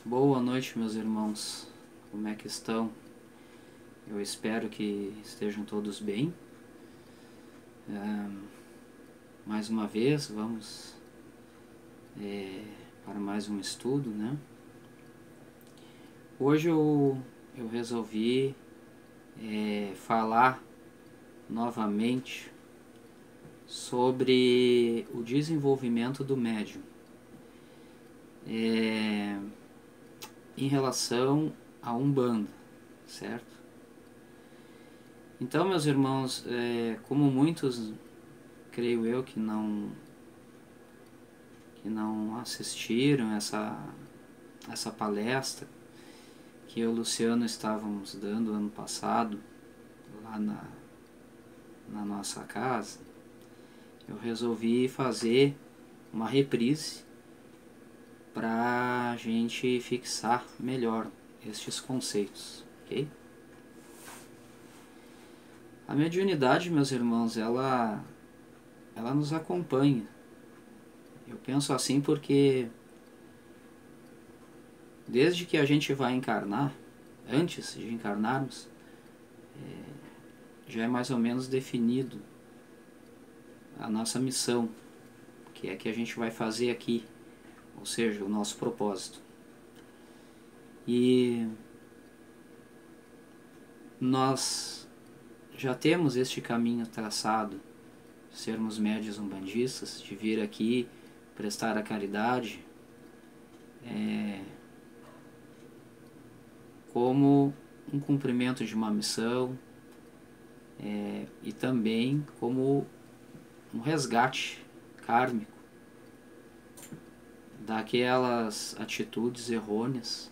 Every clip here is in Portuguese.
Boa noite, meus irmãos. Como é que estão? Eu espero que estejam todos bem. Mais uma vez, vamos para mais um estudo, né? Hoje eu resolvi falar novamente sobre o desenvolvimento do médium em relação à Umbanda, certo? Então, meus irmãos, como muitos, creio eu, que não assistiram essa palestra que eu e o Luciano estávamos dando ano passado, lá na nossa casa, eu resolvi fazer uma reprise para a gente fixar melhor estes conceitos, ok? A mediunidade, meus irmãos, ela nos acompanha. Eu penso assim porque desde que a gente vai encarnar, antes de encarnarmos, já é mais ou menos definido a nossa missão, que é que a gente vai fazer aqui, ou seja, o nosso propósito. E nós já temos este caminho traçado, de sermos médiuns umbandistas, de vir aqui prestar a caridade, como um cumprimento de uma missão, e também como um resgate kármico daquelas atitudes errôneas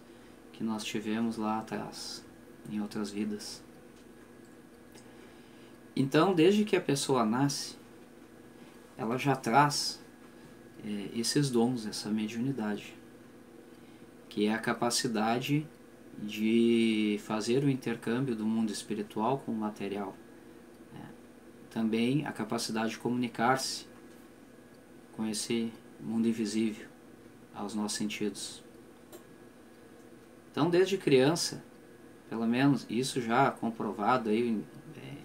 que nós tivemos lá atrás, em outras vidas. Então, desde que a pessoa nasce, ela já traz esses dons, essa mediunidade, que é a capacidade de fazer o intercâmbio do mundo espiritual com o material. Também a capacidade de comunicar-se com esse mundo invisível aos nossos sentidos. Então, desde criança, pelo menos isso já comprovado aí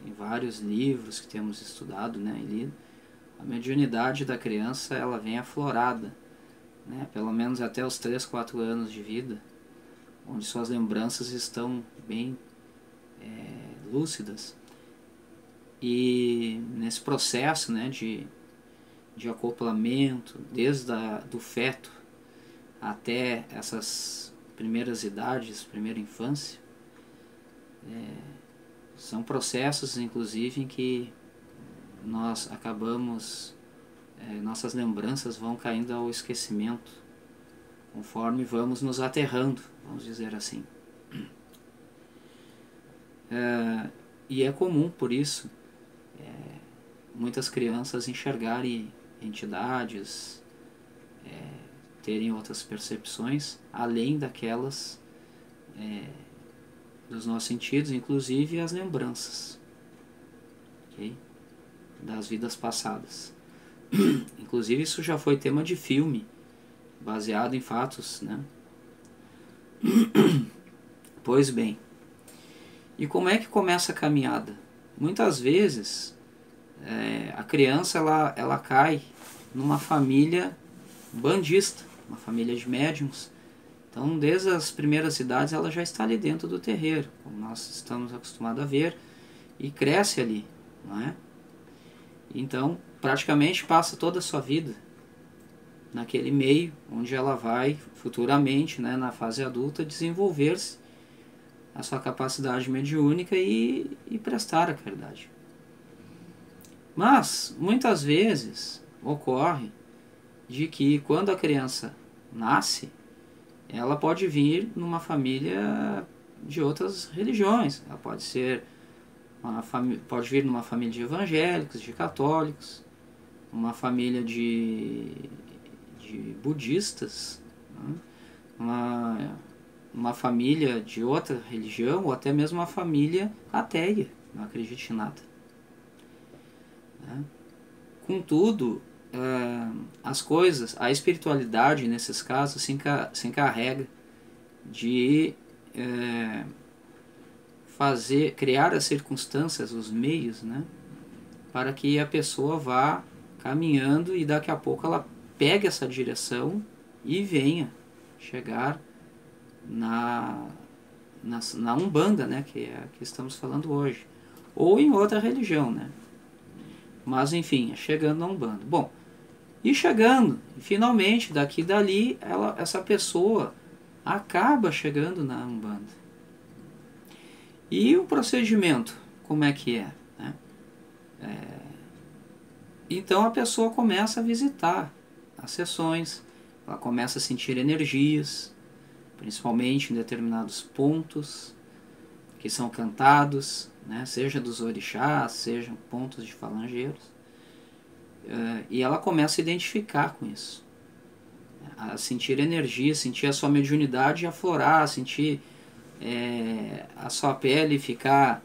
em vários livros que temos estudado, né, e lido, a mediunidade da criança ela vem aflorada, né, pelo menos até os 3, 4 anos de vida, onde suas lembranças estão bem lúcidas. E nesse processo, né, de acoplamento, desde do feto até essas primeiras idades, primeira infância, são processos, inclusive, em que nós acabamos, nossas lembranças vão caindo ao esquecimento, conforme vamos nos aterrando, vamos dizer assim. E é comum, por isso, muitas crianças enxergarem entidades, terem outras percepções, além daquelas dos nossos sentidos, inclusive as lembranças, okay? Das vidas passadas. Inclusive isso já foi tema de filme, baseado em fatos, né? Pois bem, e como é que começa a caminhada? Muitas vezes a criança ela cai numa família bandista, uma família de médiums. Então, desde as primeiras idades, ela já está ali dentro do terreiro, como nós estamos acostumados a ver, e cresce ali, não é? Então, praticamente passa toda a sua vida naquele meio, onde ela vai futuramente, né, na fase adulta, desenvolver-se a sua capacidade mediúnica e prestar a caridade. Mas, muitas vezes, ocorre de que quando a criança nasce, ela pode vir numa família de outras religiões. Ela pode ser pode vir numa família de evangélicos, de católicos, uma família de budistas, né? Uma família de outra religião, ou até mesmo uma família ateia, não acredita em nada. Né? Contudo, as coisas, a espiritualidade nesses casos se encarrega de criar as circunstâncias, os meios, né, para que a pessoa vá caminhando e daqui a pouco ela pegue essa direção e venha chegar na Umbanda, né, que é a que estamos falando hoje, ou em outra religião, né, mas enfim, chegando na Umbanda. Bom, e chegando, finalmente, daqui e dali, essa pessoa acaba chegando na Umbanda. E o procedimento, como é que é? Né? Então a pessoa começa a visitar as sessões, ela começa a sentir energias, principalmente em determinados pontos que são cantados, né? Seja dos orixás, sejam pontos de falangeiros, e ela começa a identificar com isso, a sentir energia, sentir a sua mediunidade aflorar, sentir a sua pele ficar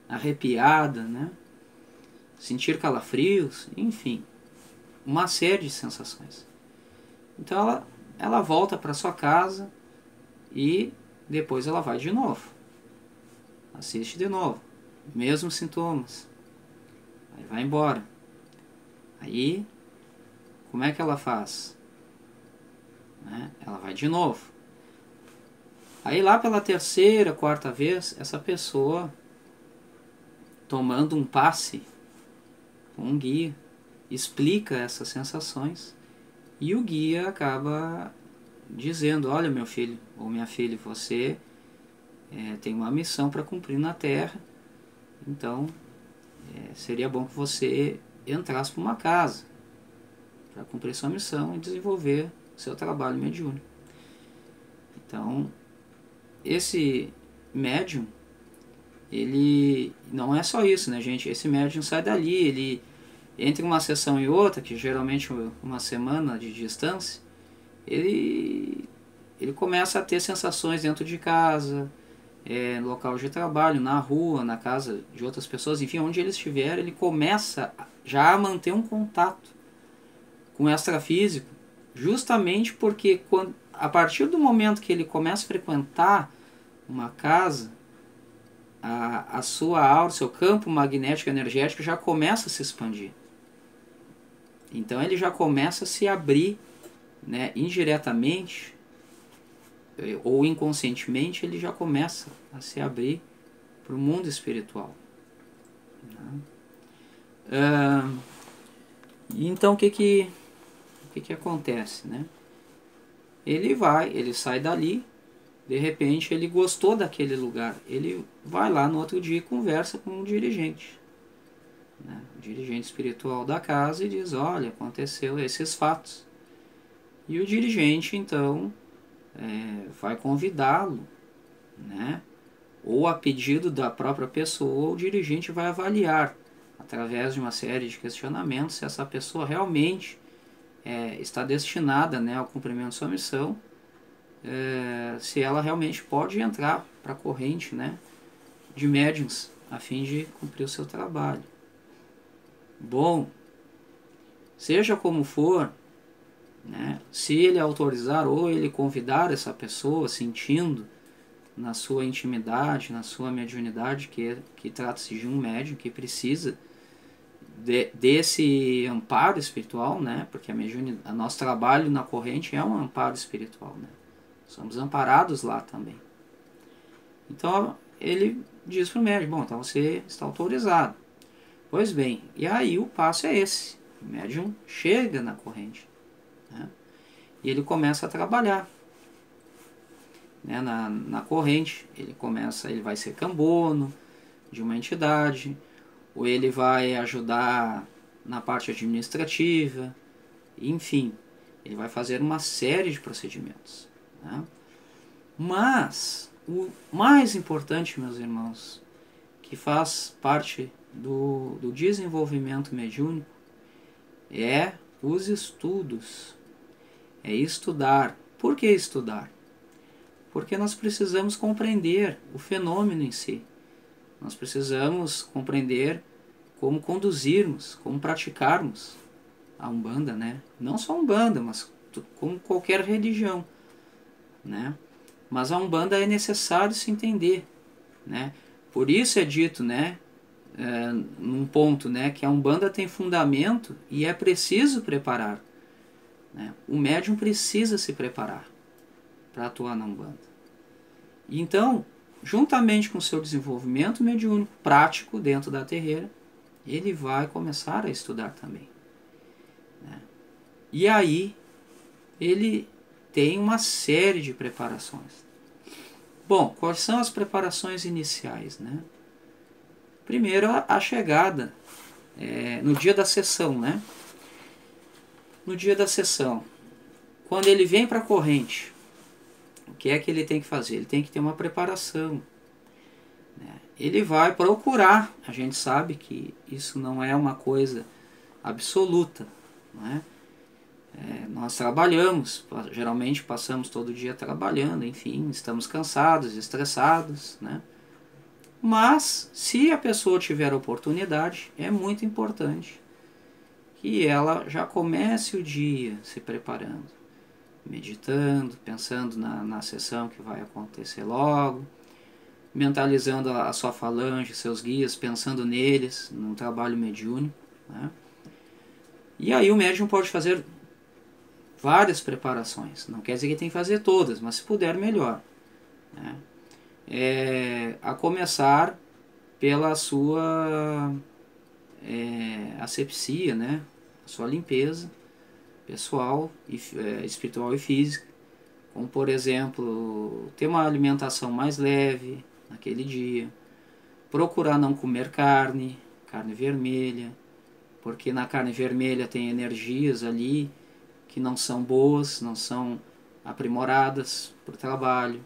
arrepiada, né? Sentir calafrios, enfim, uma série de sensações. Então ela volta para sua casa e depois ela vai de novo, assiste de novo, mesmos sintomas, aí vai embora. Aí como é que ela faz? Né? Ela vai de novo. Aí lá pela terceira, quarta vez, essa pessoa, tomando um passe com um guia, explica essas sensações e o guia acaba dizendo: olha, meu filho ou minha filha, você tem uma missão para cumprir na Terra, então seria bom que você entrasse para uma casa para cumprir sua missão e desenvolver seu trabalho mediúnico. Então, esse médium, ele não é só isso, né, gente? Esse médium sai dali, ele entre uma sessão e outra, que geralmente uma semana de distância, ele começa a ter sensações dentro de casa, no local de trabalho, na rua, na casa de outras pessoas, enfim, onde ele estiver, ele começa já a manter um contato com o extrafísico, justamente porque a partir do momento que ele começa a frequentar uma casa, a sua aura, seu campo magnético energético já começa a se expandir. Então ele já começa a se abrir, né, indiretamente ou inconscientemente, ele já começa a se abrir para o mundo espiritual. Então o que acontece, né? Ele sai dali, de repente ele gostou daquele lugar, ele vai lá no outro dia e conversa com o dirigente, né? O dirigente espiritual da casa, e diz: olha, aconteceu esses fatos. E o dirigente então vai convidá-lo, né? Ou a pedido da própria pessoa, o dirigente vai avaliar, através de uma série de questionamentos, se essa pessoa realmente está destinada, né, ao cumprimento de sua missão, se ela realmente pode entrar para a corrente, né, de médiuns, a fim de cumprir o seu trabalho. Bom, seja como for, né, se ele autorizar ou ele convidar essa pessoa, sentindo na sua intimidade, na sua mediunidade, que trata-se de um médium que precisa desse amparo espiritual, né? Porque a nosso trabalho na corrente é um amparo espiritual, né? Somos amparados lá também. Então ele diz para o médium: bom, então você está autorizado. Pois bem, e aí o passo é esse: o médium chega na corrente, né? E ele começa a trabalhar, né, na corrente. Ele vai ser cambono de uma entidade, ou ele vai ajudar na parte administrativa, enfim, ele vai fazer uma série de procedimentos, né? Mas o mais importante, meus irmãos, que faz parte do desenvolvimento mediúnico, é os estudos, é estudar. Por que estudar? Porque nós precisamos compreender o fenômeno em si. Nós precisamos compreender como conduzirmos, como praticarmos a Umbanda, né? Não só a Umbanda, mas como qualquer religião. né? Mas a Umbanda é necessário se entender, né? Por isso é dito, né, num ponto, né, que a Umbanda tem fundamento e é preciso preparar, né? O médium precisa se preparar para atuar na Umbanda. Então, juntamente com o seu desenvolvimento mediúnico prático dentro da terreira, ele vai começar a estudar também, né? E aí ele tem uma série de preparações. Bom, quais são as preparações iniciais, né? Primeiro, a chegada no dia da sessão, né? No dia da sessão, quando ele vem para a corrente, o que é que ele tem que fazer? Ele tem que ter uma preparação, né? Ele vai procurar, a gente sabe que isso não é uma coisa absoluta, né? Nós trabalhamos, geralmente passamos todo dia trabalhando, enfim, estamos cansados, estressados, né? Mas, se a pessoa tiver oportunidade, é muito importante que ela já comece o dia se preparando, meditando, pensando na sessão que vai acontecer logo, mentalizando a sua falange, seus guias, pensando neles, num trabalho mediúnico, né? E aí o médium pode fazer várias preparações, não quer dizer que tem que fazer todas, mas se puder, melhor, né? A começar pela sua asepsia, né? A sua limpeza pessoal, espiritual e física, como por exemplo, ter uma alimentação mais leve naquele dia, procurar não comer carne vermelha, porque na carne vermelha tem energias ali que não são boas, não são aprimoradas para o trabalho,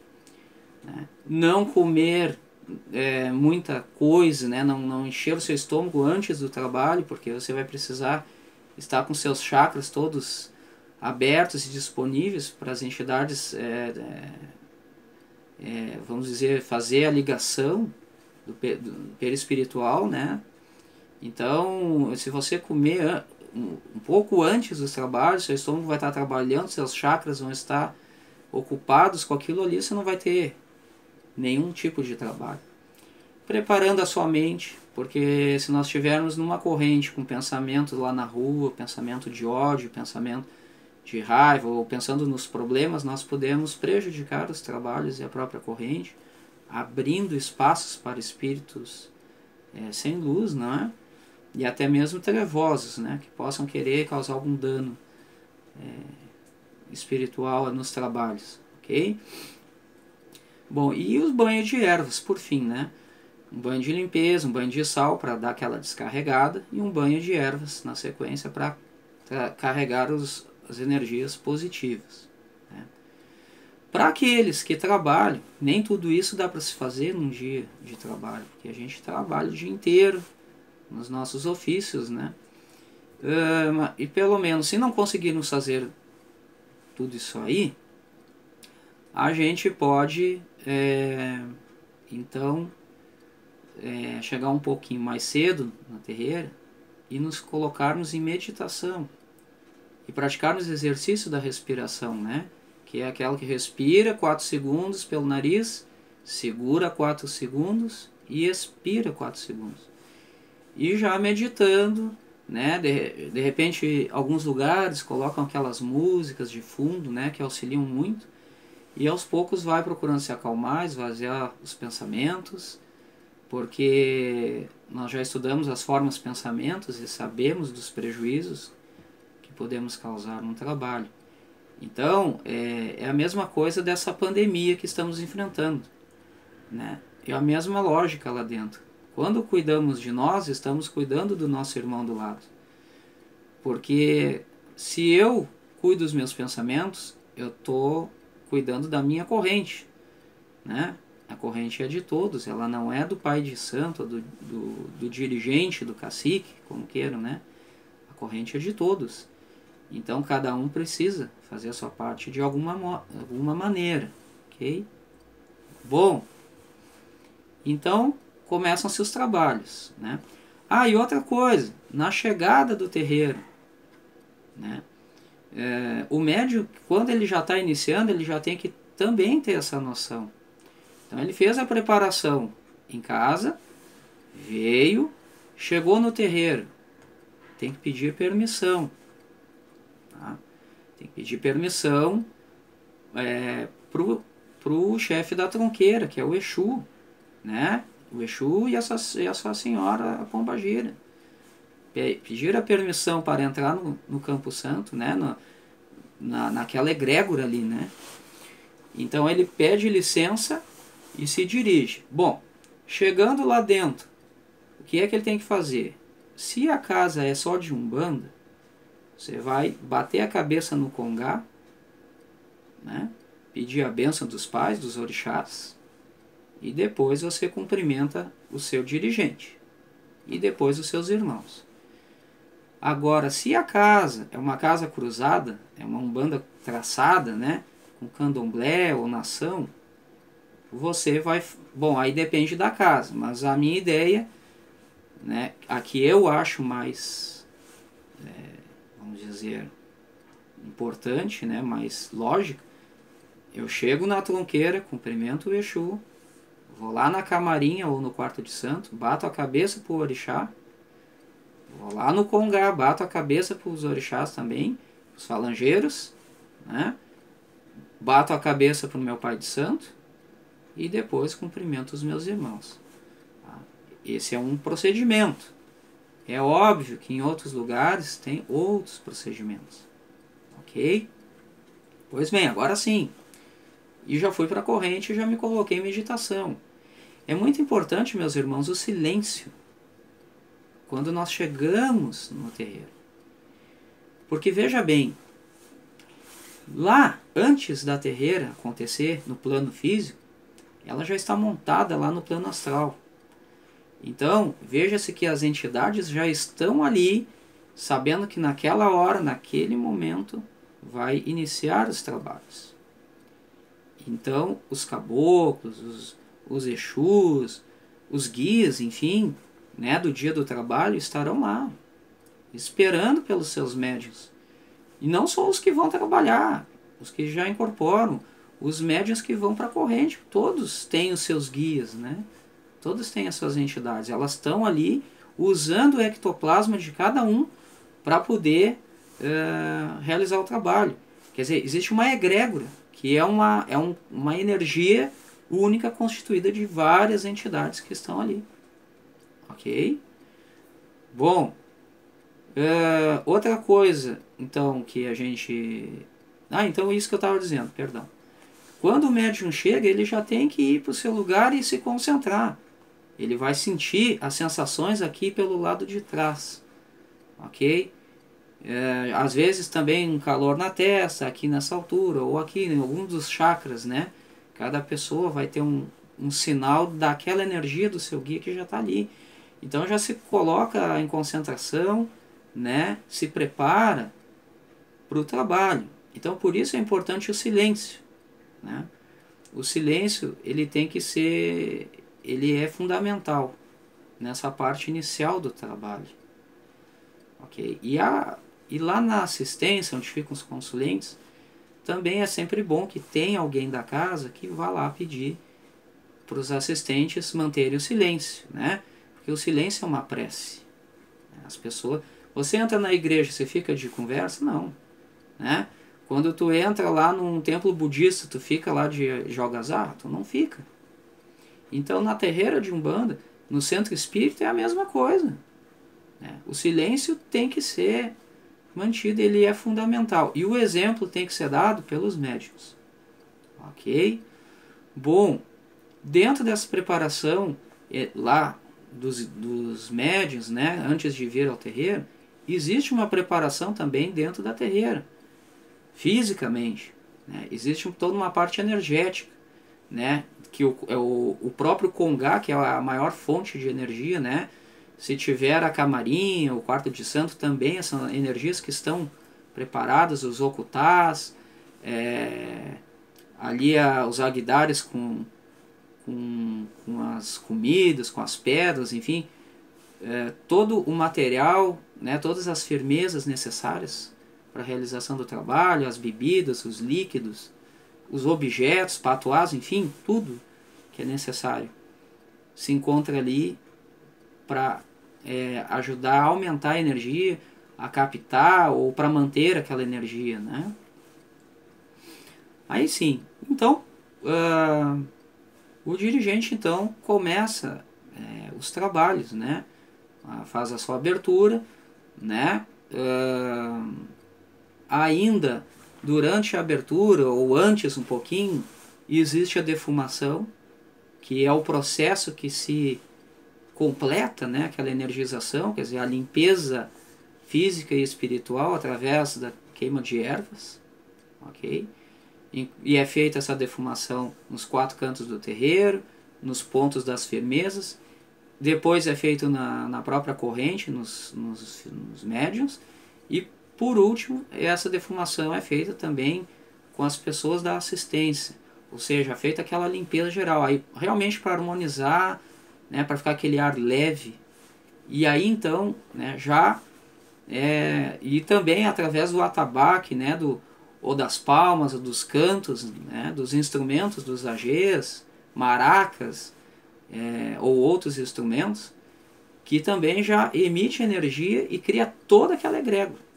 né? Não comer muita coisa, né? Não encher o seu estômago antes do trabalho, porque você vai precisar estar com seus chakras todos abertos e disponíveis para as entidades, vamos dizer, fazer a ligação do perispiritual, né? Então, se você comer um pouco antes dos trabalhos, seu estômago vai estar trabalhando, seus chakras vão estar ocupados com aquilo ali, você não vai ter nenhum tipo de trabalho. Preparando a sua mente, porque se nós estivermos numa corrente com pensamento lá na rua, pensamento de ódio, pensamento de raiva, ou pensando nos problemas, nós podemos prejudicar os trabalhos e a própria corrente, abrindo espaços para espíritos sem luz, não é? E até mesmo trevosos, né? Que possam querer causar algum dano espiritual nos trabalhos, ok? Bom, e os banhos de ervas, por fim, né? Um banho de limpeza, um banho de sal para dar aquela descarregada e um banho de ervas na sequência para carregar as energias positivas, né? Para aqueles que trabalham, nem tudo isso dá para se fazer num dia de trabalho, porque a gente trabalha o dia inteiro nos nossos ofícios, né? E pelo menos, se não conseguirmos fazer tudo isso aí, a gente pode, então, chegar um pouquinho mais cedo na terreira e nos colocarmos em meditação e praticarmos o exercício da respiração, né? Que é aquela que respira 4 segundos pelo nariz, segura 4 segundos e expira 4 segundos. E já meditando, né? De repente, alguns lugares colocam aquelas músicas de fundo, né? Que auxiliam muito. E aos poucos vai procurando se acalmar, esvaziar os pensamentos, porque nós já estudamos as formas de pensamentos e sabemos dos prejuízos que podemos causar no trabalho. Então, é a mesma coisa dessa pandemia que estamos enfrentando, né? É a mesma lógica lá dentro. Quando cuidamos de nós, estamos cuidando do nosso irmão do lado. Porque se eu cuido dos meus pensamentos, eu estou cuidando da minha corrente, né? A corrente é de todos, ela não é do pai de santo, do dirigente, do cacique, como queiram, né? A corrente é de todos. Então cada um precisa fazer a sua parte de alguma maneira, ok? Bom, então começam-se os trabalhos, né? E outra coisa, na chegada do terreiro, né? O médium, quando ele já está iniciando, ele já tem que também ter essa noção. Então ele fez a preparação em casa, veio, chegou no terreiro, tem que pedir permissão. Tá? Tem que pedir permissão pro chefe da tronqueira, que é o Exu, né? O Exu e a sua senhora, a Pombagira. Pedir a permissão para entrar no Campo Santo, né? Naquela egrégora ali, né? Então ele pede licença e se dirige. Bom, chegando lá dentro, o que é que ele tem que fazer? Se a casa é só de Umbanda, você vai bater a cabeça no congá, né? Pedir a bênção dos pais, dos orixás, e depois você cumprimenta o seu dirigente, e depois os seus irmãos. Agora, se a casa é uma casa cruzada, é uma Umbanda traçada, né? Com candomblé ou nação, você vai... Bom, aí depende da casa, mas a minha ideia, né, a que eu acho mais, vamos dizer, importante, né, mais lógica, eu chego na tronqueira, cumprimento o Exu, vou lá na camarinha ou no quarto de santo, bato a cabeça pro orixá, vou lá no congá, bato a cabeça pros orixás também, os falangeiros, né, bato a cabeça pro meu pai de santo, e depois cumprimento os meus irmãos. Tá? Esse é um procedimento. É óbvio que em outros lugares tem outros procedimentos. Ok? Pois bem, agora sim. E já fui para a corrente e já me coloquei em meditação. É muito importante, meus irmãos, o silêncio quando nós chegamos no terreiro. Porque veja bem, lá, antes da terreira acontecer no plano físico, ela já está montada lá no plano astral. Então, veja-se que as entidades já estão ali, sabendo que naquela hora, naquele momento, vai iniciar os trabalhos. Então, os caboclos, os exus, os guias, enfim, né, do dia do trabalho, estarão lá, esperando pelos seus médiuns. E não só os que vão trabalhar, os que já incorporam, os médiuns que vão para a corrente, todos têm os seus guias, né? Todos têm as suas entidades. Elas estão ali usando o ectoplasma de cada um para poder realizar o trabalho. Quer dizer, existe uma egrégora, que é uma energia única constituída de várias entidades que estão ali. Ok? Bom, outra coisa, então, que a gente... então isso que eu estava dizendo, perdão. Quando o médium chega, ele já tem que ir para o seu lugar e se concentrar. Ele vai sentir as sensações aqui pelo lado de trás. Ok? Às vezes também um calor na testa, aqui nessa altura, ou aqui em algum dos chakras, né? Cada pessoa vai ter um sinal daquela energia do seu guia que já está ali. Então já se coloca em concentração, né? Se prepara para o trabalho. Então por isso é importante o silêncio. Né? O silêncio, ele tem que ser, ele é fundamental nessa parte inicial do trabalho. Ok? E lá na assistência, onde ficam os consulentes, também é sempre bom que tenha alguém da casa que vá lá pedir para os assistentes manterem o silêncio, né? Porque o silêncio é uma prece. As pessoas, você entra na igreja, você fica de conversa? Não, né? Quando tu entra lá num templo budista, tu fica lá de algazarra? Tu não fica. Então na terreira de Umbanda, no centro espírita é a mesma coisa. Né? O silêncio tem que ser mantido, ele é fundamental. E o exemplo tem que ser dado pelos médicos. Ok? Bom, dentro dessa preparação lá dos médiuns, né, antes de vir ao terreiro, existe uma preparação também dentro da terreira. Fisicamente, né? Existe toda uma parte energética, né? Que o próprio congá, que é a maior fonte de energia, né? Se tiver a camarinha, o quarto de santo, também são energias que estão preparadas, os ocultás, ali os aguidares com as comidas, com as pedras, enfim, todo o material, né? Todas as firmezas necessárias para a realização do trabalho, as bebidas, os líquidos, os objetos, patuás, enfim, tudo que é necessário se encontra ali para ajudar a aumentar a energia, a captar ou para manter aquela energia, né? Aí sim, então o dirigente então começa os trabalhos, né? Faz a sua abertura, né? Ainda durante a abertura ou antes um pouquinho existe a defumação, que é o processo que se completa, né? Aquela energização, quer dizer, a limpeza física e espiritual através da queima de ervas, ok? E é feita essa defumação nos 4 cantos do terreiro, nos pontos das firmezas. Depois é feito na própria corrente, nos médiuns. E por último, essa defumação é feita também com as pessoas da assistência. Ou seja, é feita aquela limpeza geral. Aí, realmente para harmonizar, né, para ficar aquele ar leve. E aí então, né, e também através do atabaque, né, ou das palmas, ou dos cantos, né, dos instrumentos, dos agês, maracas, ou outros instrumentos, que também já emite energia e cria toda aquela egrégora.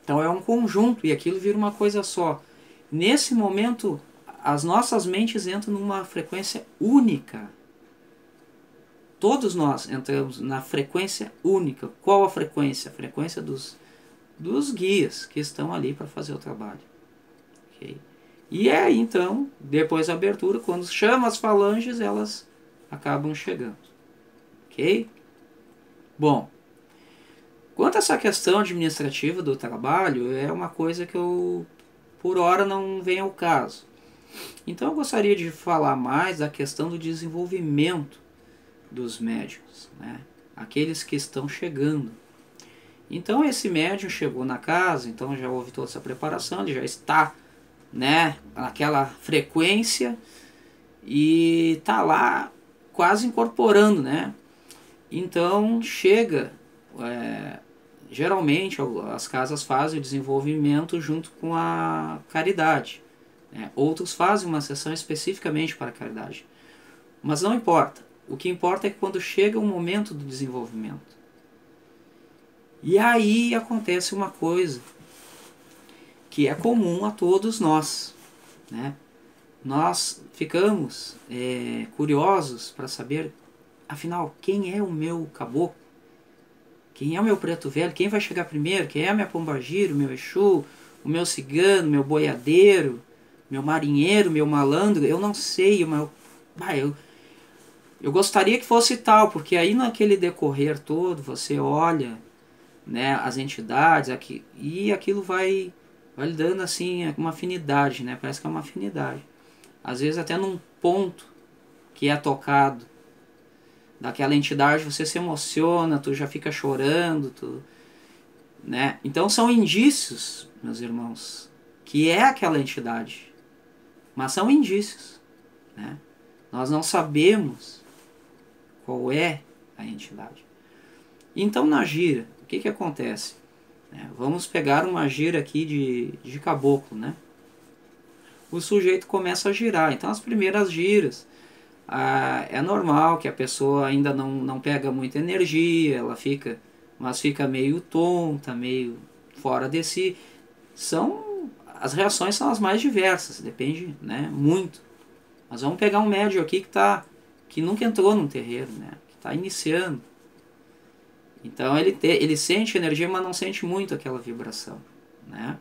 Então é um conjunto e aquilo vira uma coisa só. Nesse momento, as nossas mentes entram numa frequência única. Todos nós entramos na frequência única. Qual a frequência? A frequência dos guias que estão ali para fazer o trabalho. Okay? E aí então, depois da abertura, quando chama as falanges, elas acabam chegando. Ok? Bom, quanto a essa questão administrativa do trabalho, é uma coisa que eu, por hora, não vem ao caso. Então eu gostaria de falar mais da questão do desenvolvimento dos médiuns, né? Aqueles que estão chegando. Então esse médium chegou na casa, então já houve toda essa preparação, ele já está, né, naquela frequência e está lá quase incorporando, né? Então chega, geralmente as casas fazem o desenvolvimento junto com a caridade, né? Outros fazem uma sessão especificamente para a caridade, mas não importa. O que importa é que quando chega o momento do desenvolvimento, e aí acontece uma coisa que é comum a todos nós, né? Nós ficamos curiosos para saber, afinal, quem é o meu caboclo? Quem é o meu preto velho? Quem vai chegar primeiro? Quem é a minha pombagira, o meu exu, o meu cigano, meu boiadeiro, meu marinheiro, meu malandro? Eu não sei, eu gostaria que fosse tal, porque aí naquele decorrer todo você olha, né, as entidades aqui, e aquilo vai lhe dando assim uma afinidade, né? Parece que é uma afinidade. Às vezes até num ponto que é tocado daquela entidade você se emociona, tu já fica chorando, né? Então são indícios, meus irmãos, que é aquela entidade, mas são indícios, né? Nós não sabemos qual é a entidade. Então na gira, o que acontece? Vamos pegar uma gira aqui de caboclo, né? O sujeito começa a girar. Então as primeiras giras, é normal que a pessoa ainda não pega muita energia, mas fica meio tonta, meio fora de si. As reações são as mais diversas, depende, né, muito. Mas vamos pegar um médium aqui que nunca entrou num terreiro, né, que está iniciando. Então ele sente energia, mas não sente muito aquela vibração, né?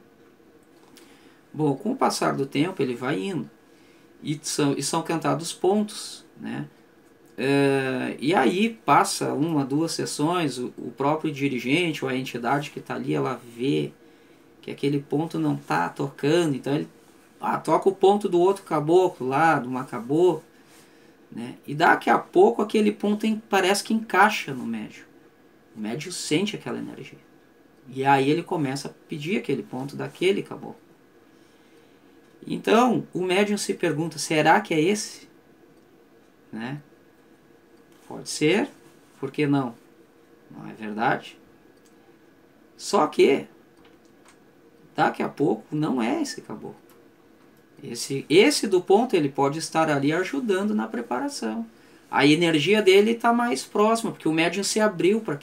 Bom, com o passar do tempo ele vai indo. E são cantados pontos, né? E aí passa 1 a 2 sessões, o próprio dirigente ou a entidade que está ali, ela vê que aquele ponto não está tocando, então ele toca o ponto do outro caboclo lá, do macabô, né? E daqui a pouco aquele ponto parece que encaixa no médium. O médium sente aquela energia. E aí ele começa a pedir aquele ponto daquele caboclo. Então, o médium se pergunta, será que é esse? Né? Pode ser, por que não? Não é verdade? Só que, daqui a pouco, não é esse caboclo. Esse do ponto ele pode estar ali ajudando na preparação. A energia dele está mais próxima, porque o médium se abriu para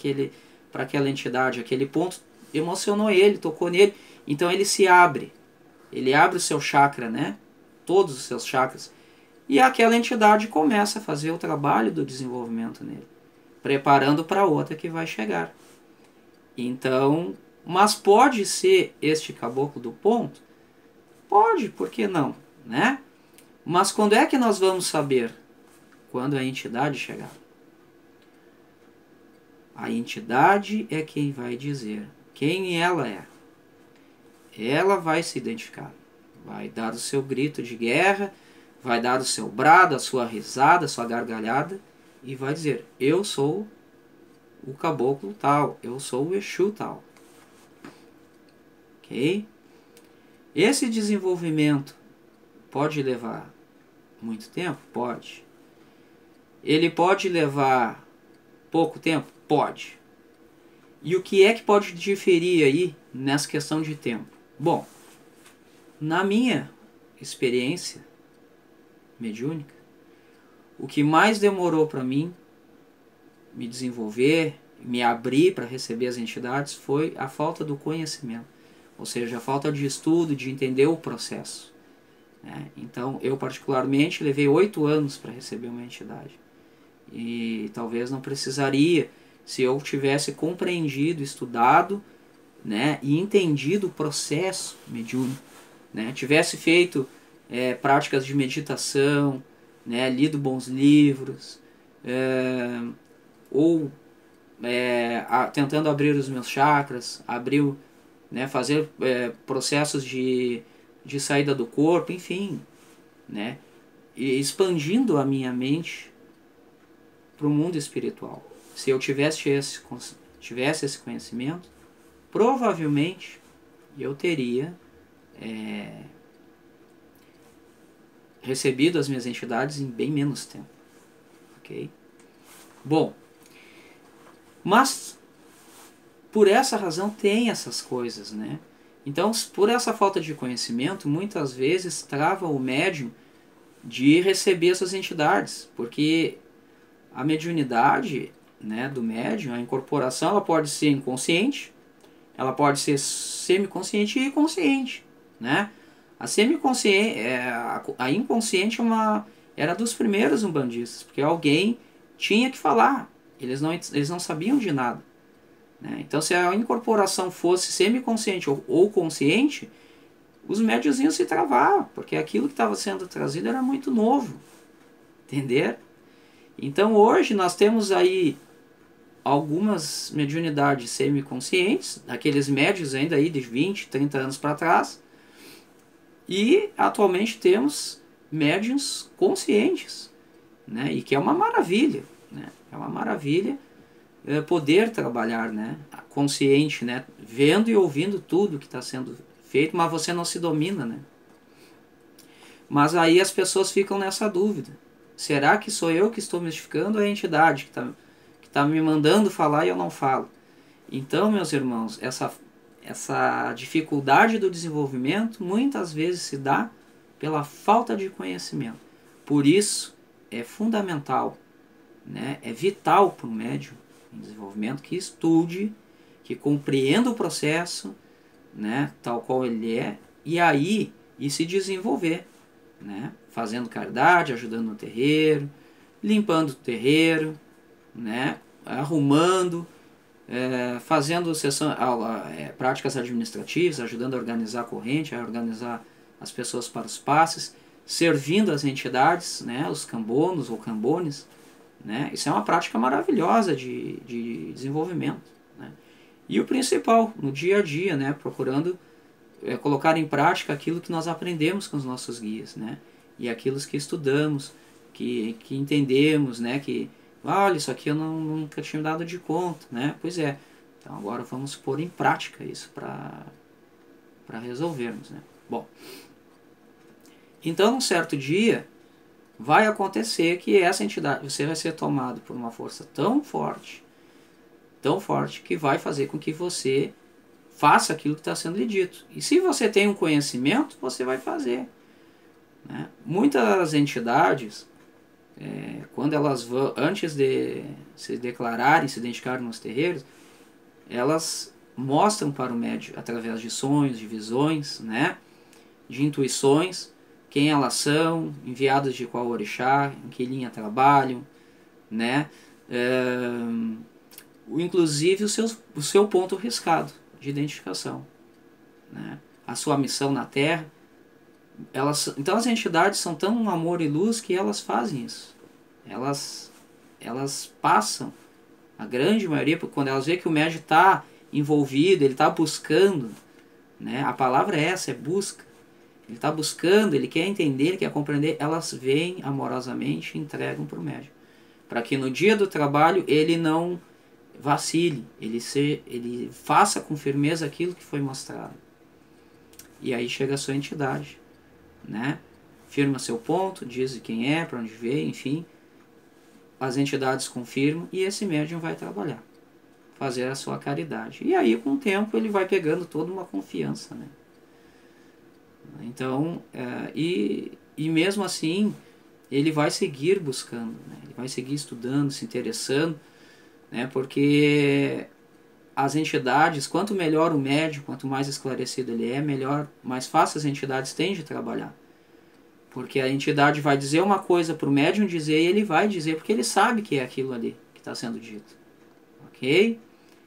aquela entidade, aquele ponto emocionou ele, tocou nele, então ele se abre. Ele abre o seu chakra, né? Todos os seus chakras. E aquela entidade começa a fazer o trabalho do desenvolvimento nele, preparando para outra que vai chegar. Então, mas pode ser este caboclo do ponto? Pode, por que não, né? Mas quando é que nós vamos saber? Quando a entidade chegar. A entidade é quem vai dizer quem ela é. Ela vai se identificar, vai dar o seu grito de guerra, vai dar o seu brado, a sua risada, a sua gargalhada e vai dizer: eu sou o caboclo tal, eu sou o Exu tal. Ok? Esse desenvolvimento pode levar muito tempo? Pode. Ele pode levar pouco tempo? Pode. E o que é que pode diferir aí nessa questão de tempo? Bom, na minha experiência mediúnica, o que mais demorou para mim me desenvolver, me abrir para receber as entidades foi a falta do conhecimento. Ou seja, a falta de estudo, de entender o processo. Né? Então, eu particularmente levei 8 anos para receber uma entidade. E talvez não precisaria se eu tivesse compreendido, estudado, né, e entendido o processo mediúnico, né, tivesse feito práticas de meditação, né, lido bons livros, ou tentando abrir os meus chakras, né, fazer processos de saída do corpo, enfim, né, e expandindo a minha mente para o mundo espiritual. Se eu tivesse esse conhecimento, provavelmente eu teria recebido as minhas entidades em bem menos tempo. Ok? Bom, mas por essa razão tem essas coisas, né? Então, por essa falta de conhecimento, muitas vezes trava o médium de receber essas entidades, porque a mediunidade, né, do médium, a incorporação, ela pode ser inconsciente, ela pode ser semiconsciente e consciente, né? A semiconsciente, a inconsciente era dos primeiros umbandistas, porque alguém tinha que falar, eles não sabiam de nada, né? Então, se a incorporação fosse semiconsciente ou consciente, os médiozinhos se travavam, porque aquilo que estava sendo trazido era muito novo, entender? Então, hoje nós temos aí algumas mediunidades semiconscientes, aqueles médios ainda aí de 20, 30 anos para trás, e atualmente temos médiuns conscientes, né? E que é uma maravilha, né? É uma maravilha poder trabalhar, né? Consciente, né? Vendo e ouvindo tudo que está sendo feito, mas você não se domina, né? Mas aí as pessoas ficam nessa dúvida: será que sou eu que estou mistificando ou é a entidade que tá me mandando falar e eu não falo? Então, meus irmãos, essa dificuldade do desenvolvimento muitas vezes se dá pela falta de conhecimento. Por isso, é fundamental, né, é vital para o médium em desenvolvimento que estude, que compreenda o processo, né, tal qual ele é, e se desenvolver, né, fazendo caridade, ajudando no terreiro, limpando o terreiro, né, arrumando, fazendo práticas administrativas, ajudando a organizar a corrente, a organizar as pessoas para os passes, servindo as entidades, né, os cambonos ou cambones, né, isso é uma prática maravilhosa de desenvolvimento, né. E o principal, no dia a dia, né, procurando colocar em prática aquilo que nós aprendemos com os nossos guias, né, e aquilo que estudamos, que entendemos, né, que olha, isso aqui eu nunca tinha me dado de conta, né? Pois é. Então agora vamos pôr em prática isso para resolvermos, né? Bom, então num certo dia vai acontecer que essa entidade, você vai ser tomado por uma força tão forte, que vai fazer com que você faça aquilo que está sendo lhe dito. E se você tem um conhecimento, você vai fazer. né? Muitas entidades, quando elas vão, antes de se declararem, se identificarem nos terreiros, elas mostram para o médium, através de sonhos, de visões, né? De intuições, quem elas são, enviadas de qual orixá, em que linha trabalham, né? Inclusive o seu ponto riscado de identificação, né? A sua missão na Terra. Então as entidades são tão amor e luz que elas fazem isso. Elas passam, a grande maioria, quando elas veem que o médium está envolvido, ele está buscando, né? A palavra é essa, é busca. Ele está buscando, ele quer entender, ele quer compreender, elas vêm amorosamente e entregam para o médium. Para que no dia do trabalho ele não vacile, ele faça com firmeza aquilo que foi mostrado. E aí chega a sua entidade, né? Firma seu ponto, diz quem é, para onde veio, enfim. As entidades confirmam e esse médium vai trabalhar, fazer a sua caridade. E aí, com o tempo, ele vai pegando toda uma confiança, né? Então, e mesmo assim, ele vai seguir buscando, né? Ele vai seguir estudando, se interessando, né? Porque as entidades, quanto melhor o médium, quanto mais esclarecido ele é, melhor, mais fácil as entidades têm de trabalhar. Porque a entidade vai dizer uma coisa para o médium dizer e ele vai dizer, porque ele sabe que é aquilo ali que está sendo dito. Ok?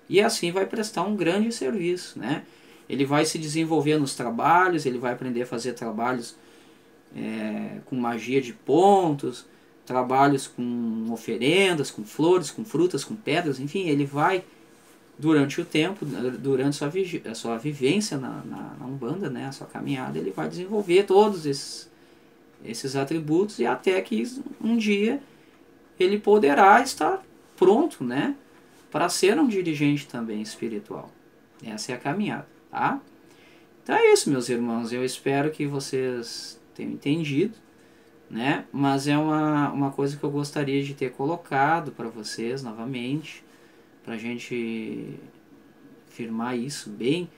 E assim vai prestar um grande serviço, né? Ele vai se desenvolver nos trabalhos, ele vai aprender a fazer trabalhos com magia de pontos, trabalhos com oferendas, com flores, com frutas, com pedras, enfim, ele vai, durante o tempo, durante a sua vivência na Umbanda, né, a sua caminhada, ele vai desenvolver todos esses atributos e até que um dia ele poderá estar pronto, né, para ser um dirigente também espiritual. Essa é a caminhada, tá? Então é isso, meus irmãos. Eu espero que vocês tenham entendido, né? Mas é uma coisa que eu gostaria de ter colocado para vocês novamente, para a gente firmar isso bem,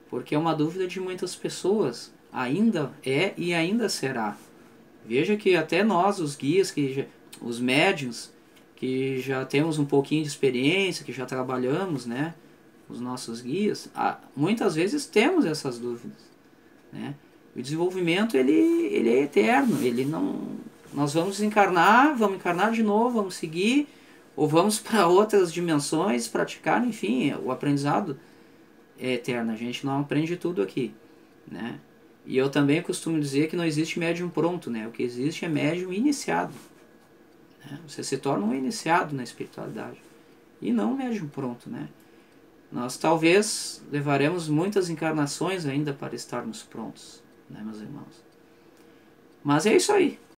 porque é uma dúvida de muitas pessoas. Ainda é e ainda será. Veja que até nós, os guias, os médiuns, que já temos um pouquinho de experiência, que já trabalhamos, né, os nossos guias, muitas vezes temos essas dúvidas, né? O desenvolvimento ele é eterno, ele não, nós vamos encarnar de novo, vamos seguir, ou vamos para outras dimensões praticar, enfim, o aprendizado é eterno, a gente não aprende tudo aqui, né? E eu também costumo dizer que não existe médium pronto, né? O que existe é médium iniciado. Você se torna um iniciado na espiritualidade e não um médium pronto, né? Nós talvez levaremos muitas encarnações ainda para estarmos prontos, né, meus irmãos? Mas é isso aí,